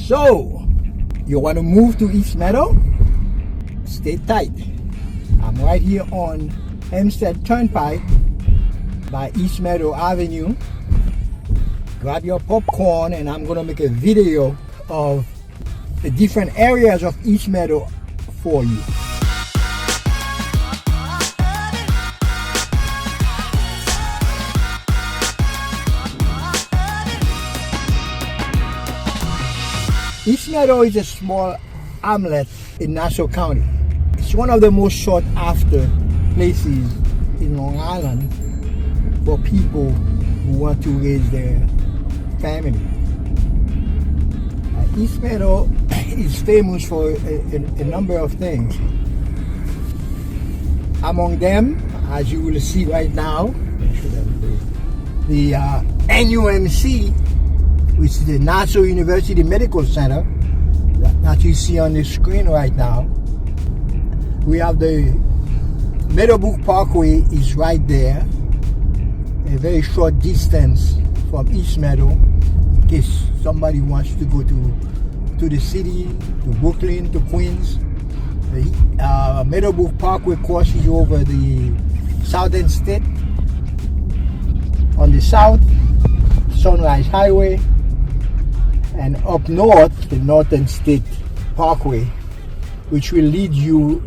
So, you want to move to East Meadow? Stay tight. I'm right here on Hempstead Turnpike by East Meadow Avenue. Grab your popcorn and I'm going to make a video of the different areas of East Meadow for you. East Meadow is a small hamlet in Nassau County. It's one of the most sought after places in Long Island for people who want to raise their family. East Meadow is famous for a number of things. Among them, as you will see right now, the NUMC, which is the Nassau University Medical Center that you see on the screen right now. We have the Meadowbrook Parkway is right there, a very short distance from East Meadow, in case somebody wants to go to the city, to Brooklyn, to Queens. The Meadowbrook Parkway crosses over the Southern State. On the south, Sunrise Highway, and up north, the Northern State Parkway, which will lead you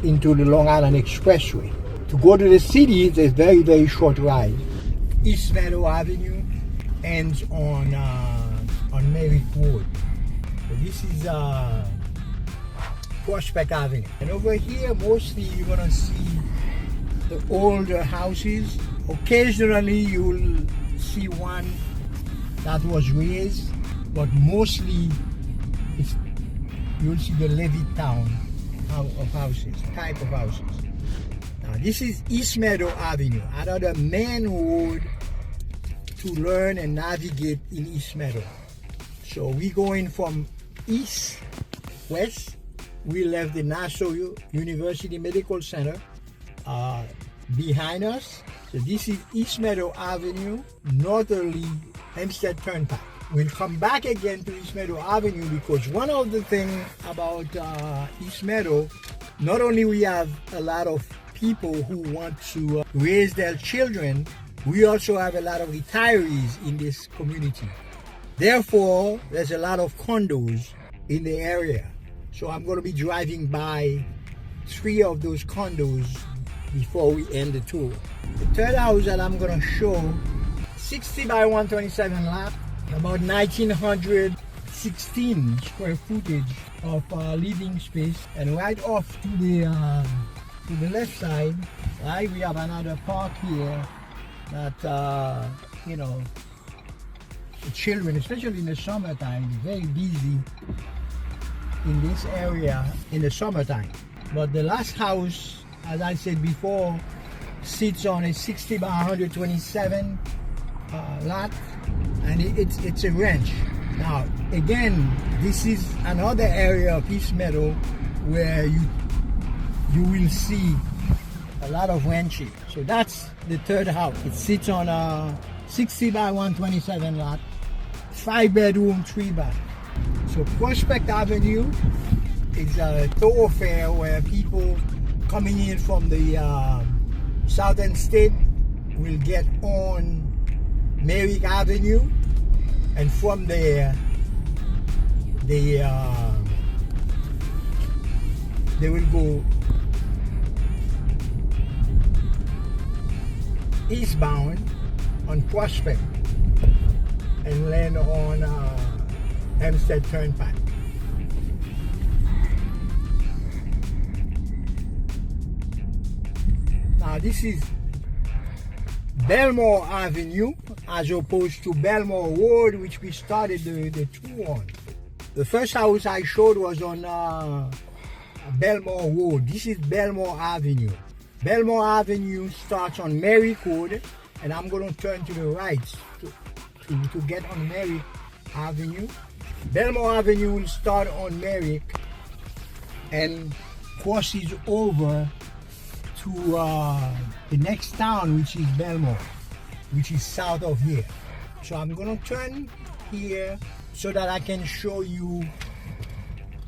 into the Long Island Expressway. To go to the city, it's a very, very short ride. East Meadow Avenue ends on Merrick Road. So this is Prospect Avenue. And over here, mostly you're gonna see the older houses. Occasionally, you'll see one that was raised, but mostly you'll see the Levittown type of houses. Now this is East Meadow Avenue, another main road to learn and navigate in East Meadow. So we're going from east, west. We left the Nassau University Medical Center behind us. So this is East Meadow Avenue, northerly Hempstead Turnpike. We'll come back again to East Meadow Avenue because one of the things about East Meadow, not only we have a lot of people who want to raise their children, we also have a lot of retirees in this community. Therefore, there's a lot of condos in the area. So I'm going to be driving by 3 of those condos before we end the tour. The third house that I'm going to show, 60 by 127 lot, about 1916 square footage of living space, and right off to the left side, right, we have another park here that you know, the children, especially in the summertime, is very busy in this area in the summertime. But the last house, as I said before, sits on a 60 by 127 lot, and it's a ranch. Now again, this is another area of East Meadow where you will see a lot of ranching. So that's the third house. It sits on a 60 by 127 lot, 5 bedroom, 3 bath. So Prospect Avenue is a thoroughfare where people coming in from the Southern State will get on Merrick Avenue, and from there they will go eastbound on Prospect and land on Hempstead Turnpike. Now this is Belmore Avenue as opposed to Belmore Road, which we started the tour on. The first house I showed was on Belmore Road. This is Belmore Avenue. Belmore Avenue starts on Merrick Road, and I'm going to turn to the right to get on Merrick Avenue. Belmore Avenue will start on Merrick and crosses over to the next town, which is Belmore, which is south of here. So I'm going to turn here so that I can show you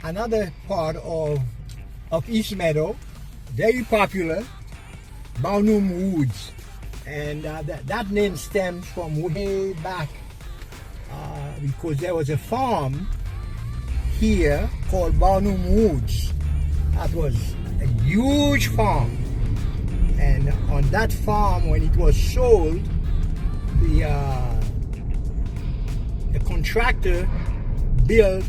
another part of East Meadow, very popular, Barnum Woods. And that name stems from way back because there was a farm here called Barnum Woods. That was a huge farm. And on that farm, when it was sold, the contractor built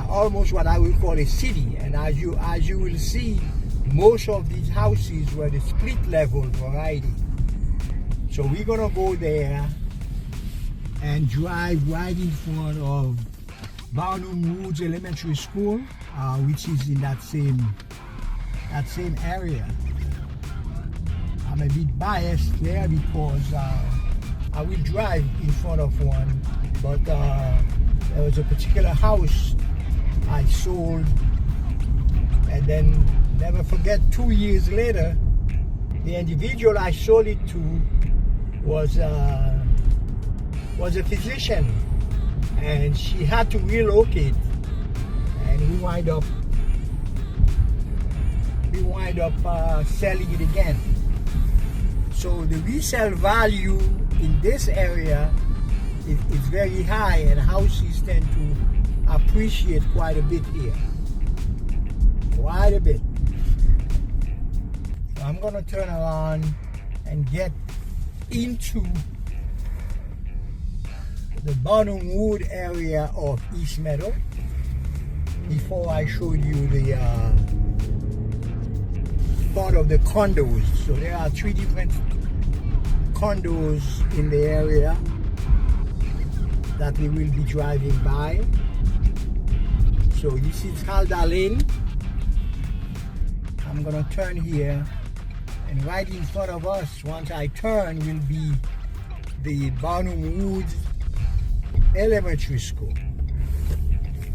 almost what I would call a city. And as you will see, most of these houses were the split level variety. So we're gonna go there and drive right in front of Barnum Woods Elementary School, which is in that same area. I'm a bit biased there because I will drive in front of one, but there was a particular house I sold, and then never forget, 2 years later, the individual I sold it to was a physician, and she had to relocate, and we wind up selling it again. So the resale value in this area is very high, and houses tend to appreciate quite a bit here. Quite a bit. So I'm gonna turn around and get into the Barnum Wood area of East Meadow before I show you the part of the condos. So there are 3 different condos in the area that we will be driving by. So this is Halda Lane. I'm gonna turn here, and right in front of us, once I turn, will be the Barnum Woods Elementary School.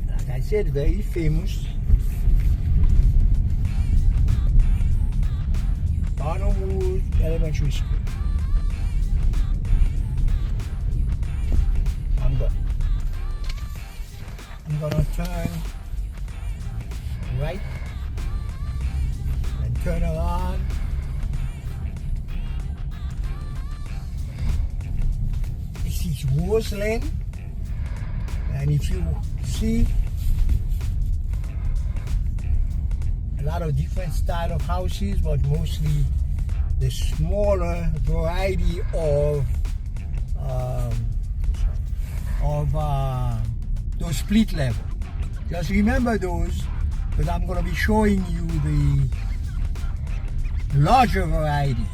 Like I said, very famous. Barnum Woods Elementary School. I'm gonna turn right and turn around. This is Rose Lane, and if you see, a lot of different style of houses, but mostly the smaller variety of those split level. Just remember those, because I'm going to be showing you the larger variety.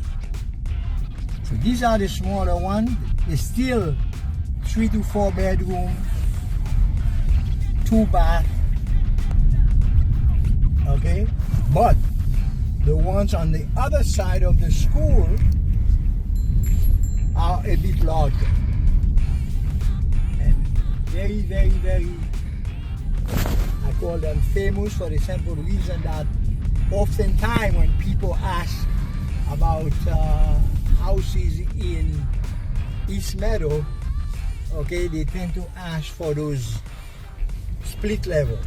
So these are the smaller ones. They're still 3 to 4 bedroom, 2 bath. Okay, but the ones on the other side of the school are a bit larger. And very, very, very, I call them famous for the simple reason that oftentimes when people ask about houses in East Meadow, okay, they tend to ask for those split level.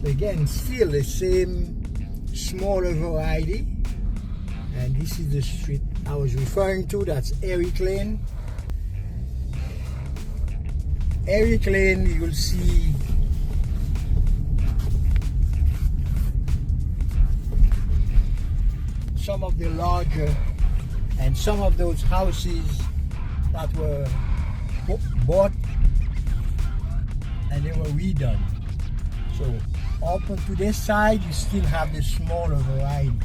Again, still the same smaller variety, and this is the street I was referring to. That's Eric Lane. Eric Lane, you will see some of the larger and some of those houses that were bought and they were redone. So up onto this side, you still have the smaller variety.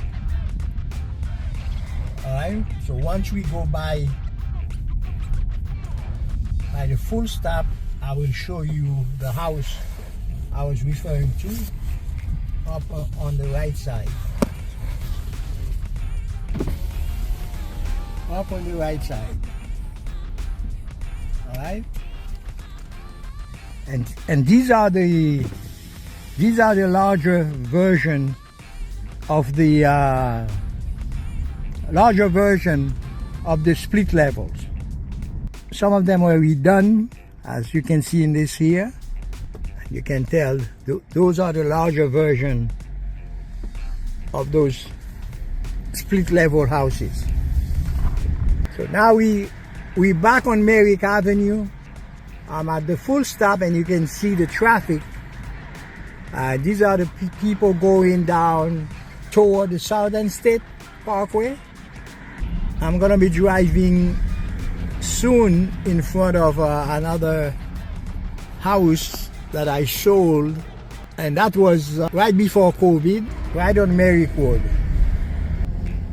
Alright, so once we go by the full stop, I will show you the house I was referring to up on the right side. Up on the right side. Alright? And these are the larger version of the split levels. Some of them were redone, as you can see in this here. You can tell those are the larger version of those split level houses. So now we back on Merrick Avenue. I'm at the full stop and you can see the traffic. These are the people going down toward the Southern State Parkway. I'm gonna be driving soon in front of another house that I sold, and that was right before COVID, right on Merrick Road.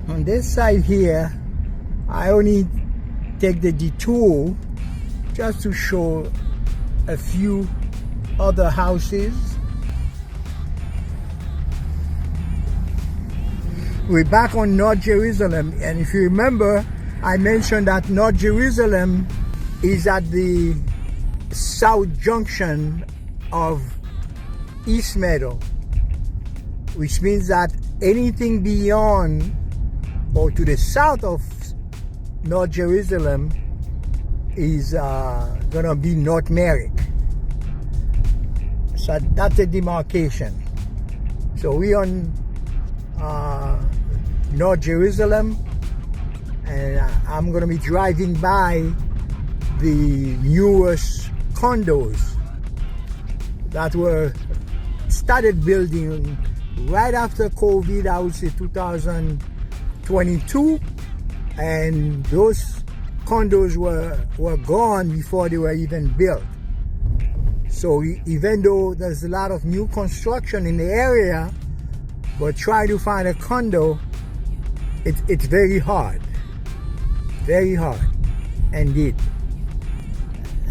On this side here, I only take the detour just to show a few other houses. We're back on North Jerusalem, and if you remember, I mentioned that North Jerusalem is at the south junction of East Meadow, which means that anything beyond or to the south of North Jerusalem is gonna be North Merrick. So that's a demarcation. So we're on North Jerusalem, and I'm gonna be driving by the newest condos that were started building right after COVID, I would say 2022, and those condos were gone before they were even built. So even though there's a lot of new construction in the area, but try to find a condo, it's very hard indeed.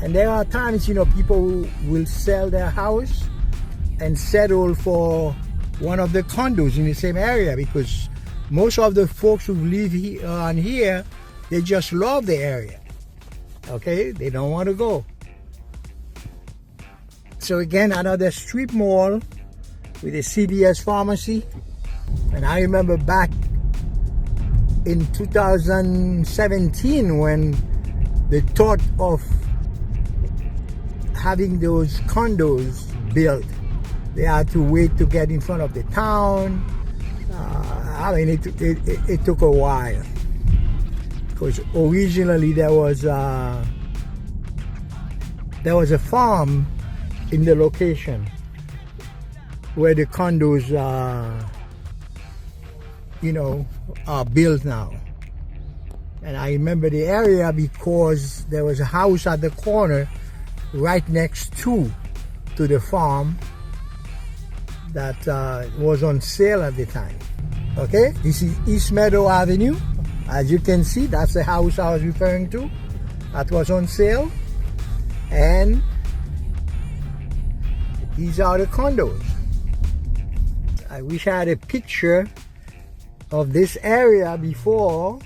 And there are times, you know, people will sell their house and settle for one of the condos in the same area, because most of the folks who live on here, they just love the area. Okay, they don't want to go. So again, another strip mall with a CVS pharmacy. And I remember back in 2017 when the thought of having those condos built, they had to wait to get in front of the town. I mean, it took a while, because originally there was a farm in the location where the condos are built now. And I remember the area because there was a house at the corner right next to the farm that was on sale at the time. Okay, this is East Meadow Avenue. As you can see, that's the house I was referring to that was on sale. And these are the condos. I wish I had a picture of this area before,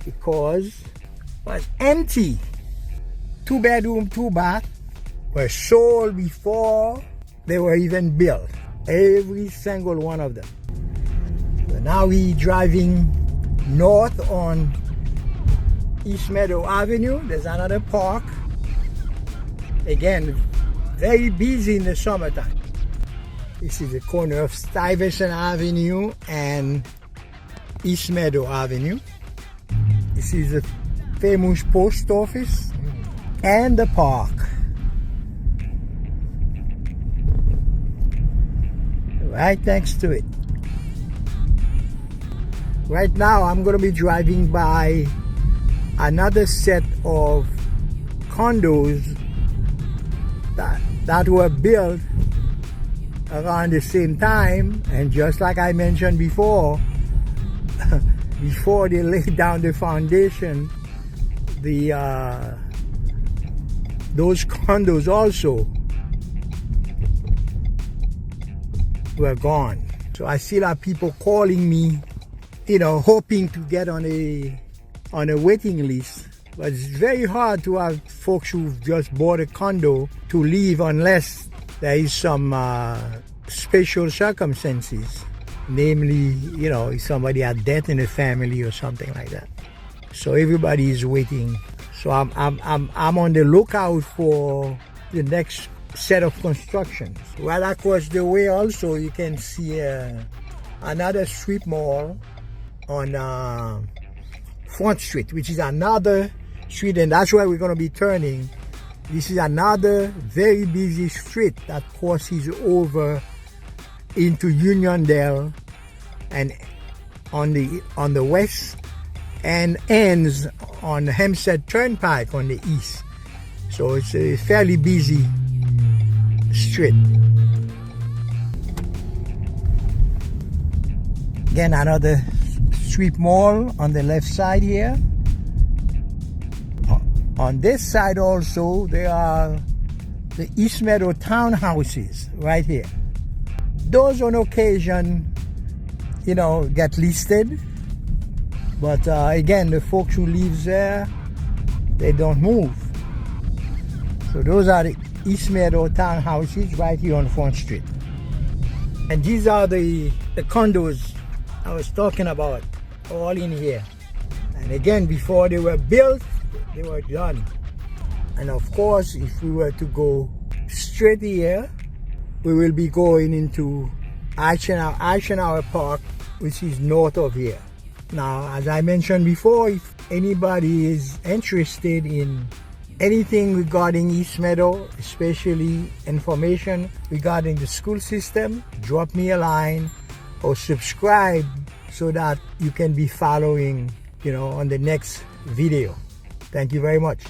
because it was empty. 2 bedroom, 2 bath were sold before they were even built. Every single one of them. So now we're driving north on East Meadow Avenue. There's another park. Again, very busy in the summertime. This is the corner of Stuyvesant Avenue and East Meadow Avenue. This is the famous post office and the park. Right next to it. Right now I'm going to be driving by another set of condos that were built around the same time, and just like I mentioned before, before they laid down the foundation, those condos also were gone. So I still have people calling me, hoping to get on a waiting list. But it's very hard to have folks who've just bought a condo to leave unless there is some special circumstances. Namely, if somebody had death in the family or something like that. So everybody is waiting. So I'm on the lookout for the next set of constructions. Right across the way also you can see another strip mall on Front Street, which is another street, and that's where we're going to be turning. This is another very busy street that crosses over into Uniondale and on the west, and ends on Hempstead Turnpike on the east. So it's a fairly busy street. Again, another strip mall on the left side here. On this side also, there are the East Meadow townhouses right here. Those on occasion, you know, get listed. But again, the folks who live there, they don't move. So those are the East Meadow townhouses right here on Front Street. And these are the condos I was talking about, all in here. And again, before they were built, they were done. And of course, if we were to go straight here, we will be going into Eisenhower Park, which is north of here. Now, as I mentioned before, if anybody is interested in anything regarding East Meadow, especially information regarding the school system, drop me a line or subscribe so that you can be following, you know, on the next video. Thank you very much.